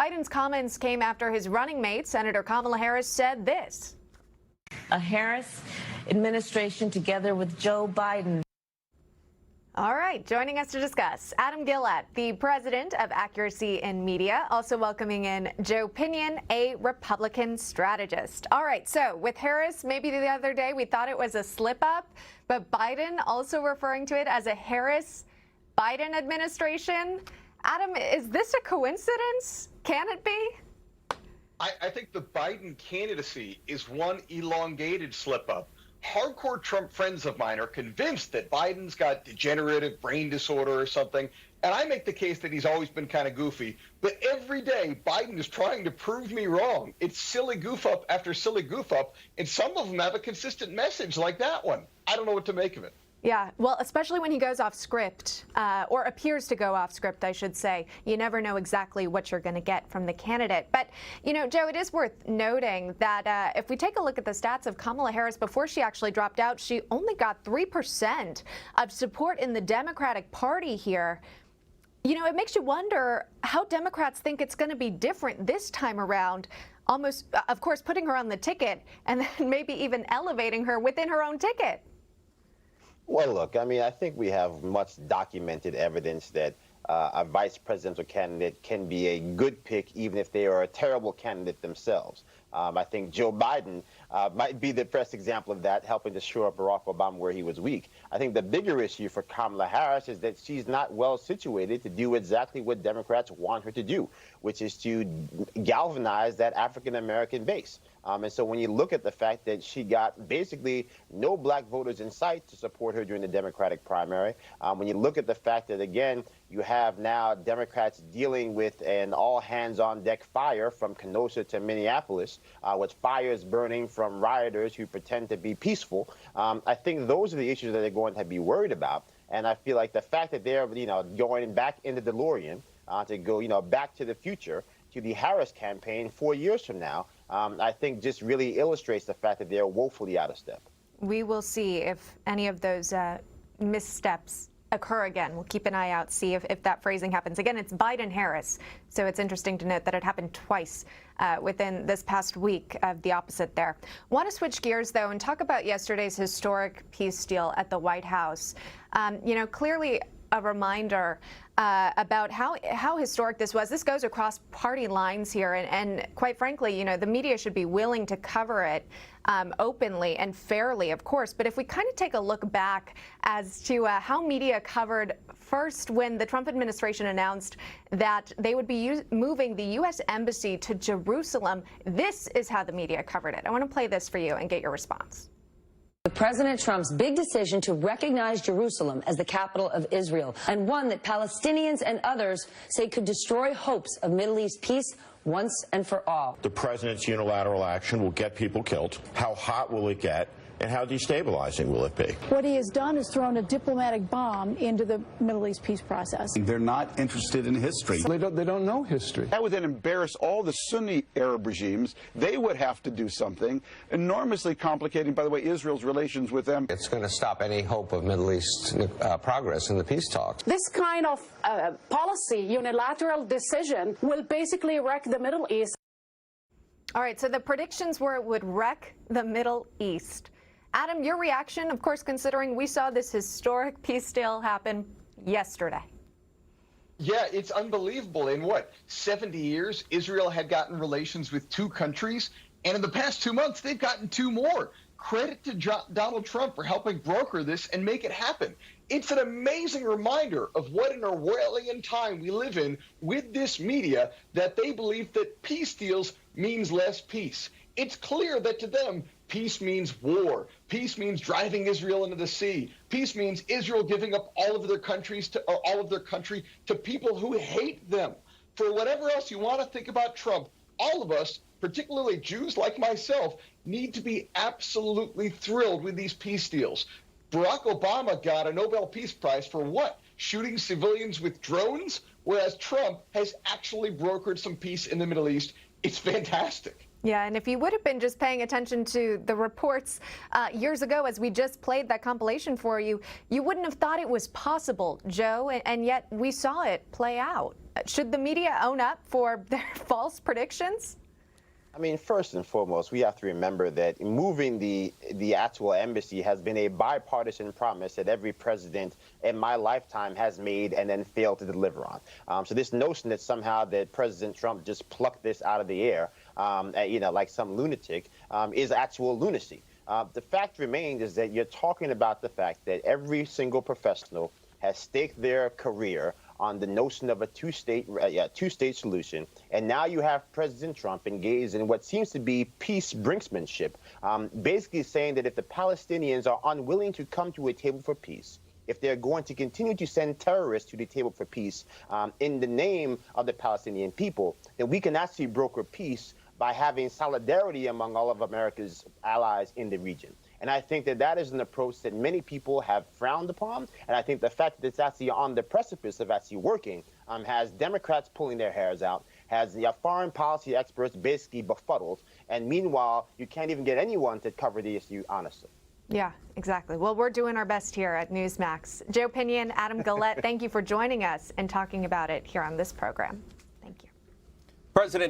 Biden's comments came after his running mate, Senator Kamala Harris, said this. A Harris administration together with Joe Biden. All right, joining us to discuss, Adam Guillette, the president of Accuracy in Media, also welcoming in Joe Pinion, a Republican strategist. All right, so with Harris, maybe the other day we thought it was a slip-up, but Biden also referring to it as a Harris-Biden administration. Adam, is this a coincidence? Can it be? I think the Biden candidacy is one elongated slip-up. Hardcore Trump friends of mine are convinced that Biden's got degenerative brain disorder or something, and I make the case that he's always been kind of goofy. But every day, Biden is trying to prove me wrong. It's silly goof up after silly goof up, and some of them have a consistent message like that one. I don't know what to make of it. Yeah, well, especially when he goes off script, or appears to go off script, I should say. You never know exactly what you're going to get from the candidate. But, you know, Joe, it is worth noting that if we take a look at the stats of Kamala Harris before she actually dropped out, she only got 3% of support in the Democratic Party here. You know, it makes you wonder how Democrats think it's going to be different this time around, almost, of course, putting her on the ticket and then maybe even elevating her within her own ticket. Well, look, I mean, I think we have much documented evidence that a vice presidential candidate can be a good pick even if they are a terrible candidate themselves. I think Joe Biden might be the best example of that, helping to shore up Barack Obama where he was weak. I think the bigger issue for Kamala Harris is that she's not well situated to do exactly what Democrats want her to do, which is to galvanize that African-American base. And so when you look at the fact that she got basically no black voters in sight to support her during the Democratic primary, when you look at the fact that, again, you have now Democrats dealing with an all-hands-on-deck fire from Kenosha to Minneapolis, with fires burning from rioters who pretend to be peaceful. I think those are the issues that they're going to be worried about. And I feel like the fact that they're, going back into DeLorean to go, back to the future, to the Harris campaign 4 years from now, I think just really illustrates the fact that they're woefully out of step. We will see if any of those missteps occur again. We'll keep an eye out, see if that phrasing happens. Again, it's Biden-Harris, so it's interesting to note that it happened twice within this past week of the opposite there. Want to switch gears, though, and talk about yesterday's historic peace deal at the White House. Clearly a reminder about how historic this was. This goes across party lines here, and quite frankly, the media should be willing to cover it openly and fairly, of course. But if we kind of take a look back as to how media covered first when the Trump administration announced that they would be moving the U.S. Embassy to Jerusalem, this is how the media covered it. I want to play this for you and get your response. President Trump's big decision to recognize Jerusalem as the capital of Israel, and one that Palestinians and others say could destroy hopes of Middle East peace once and for all. The president's unilateral action will get people killed. How hot will it get? And how destabilizing will it be? What he has done is thrown a diplomatic bomb into the Middle East peace process. They're not interested in history. They don't know history. That would then embarrass all the Sunni Arab regimes. They would have to do something, enormously complicating, by the way, Israel's relations with them. It's going to stop any hope of Middle East progress in the peace talks. This kind of policy, unilateral decision, will basically wreck the Middle East. All right, so the predictions were it would wreck the Middle East. Adam, your reaction, of course, considering we saw this historic peace deal happen yesterday. Yeah, it's unbelievable. In 70 years, Israel had gotten relations with 2 countries, and in the past 2 months, they've gotten 2 more. Credit to Donald Trump for helping broker this and make it happen. It's an amazing reminder of what an Orwellian time we live in with this media, that they believe that peace deals means less peace. It's clear that to them, peace means war. Peace means driving Israel into the sea. Peace means Israel giving up all of their country to people who hate them. For whatever else you want to think about Trump, all of us, particularly Jews like myself, need to be absolutely thrilled with these peace deals. Barack Obama got a Nobel Peace Prize for what? Shooting civilians with drones? Whereas Trump has actually brokered some peace in the Middle East. It's fantastic. Yeah, and if you would have been just paying attention to the reports years ago, as we just played that compilation for you, you wouldn't have thought it was possible, Joe, and yet we saw it play out. Should the media own up for their false predictions? I mean, first and foremost, we have to remember that moving the actual embassy has been a bipartisan promise that every president in my lifetime has made and then failed to deliver on. So this notion that somehow that President Trump just plucked this out of the air, like some lunatic, is actual lunacy. The fact remains is that you're talking about the fact that every single professional has staked their career on the notion of a two-state solution, and now you have President Trump engaged in what seems to be peace brinksmanship, basically saying that if the Palestinians are unwilling to come to a table for peace, if they're going to continue to send terrorists to the table for peace in the name of the Palestinian people, then we can actually broker peace by having solidarity among all of America's allies in the region. And I think that that is an approach that many people have frowned upon. And I think the fact that it's actually on the precipice of actually working has Democrats pulling their hairs out, has the foreign policy experts basically befuddled. And meanwhile, you can't even get anyone to cover the issue honestly. Yeah, exactly. Well, we're doing our best here at Newsmax. Joe Pinion, Adam Guillette, thank you for joining us and talking about it here on this program. Thank you. President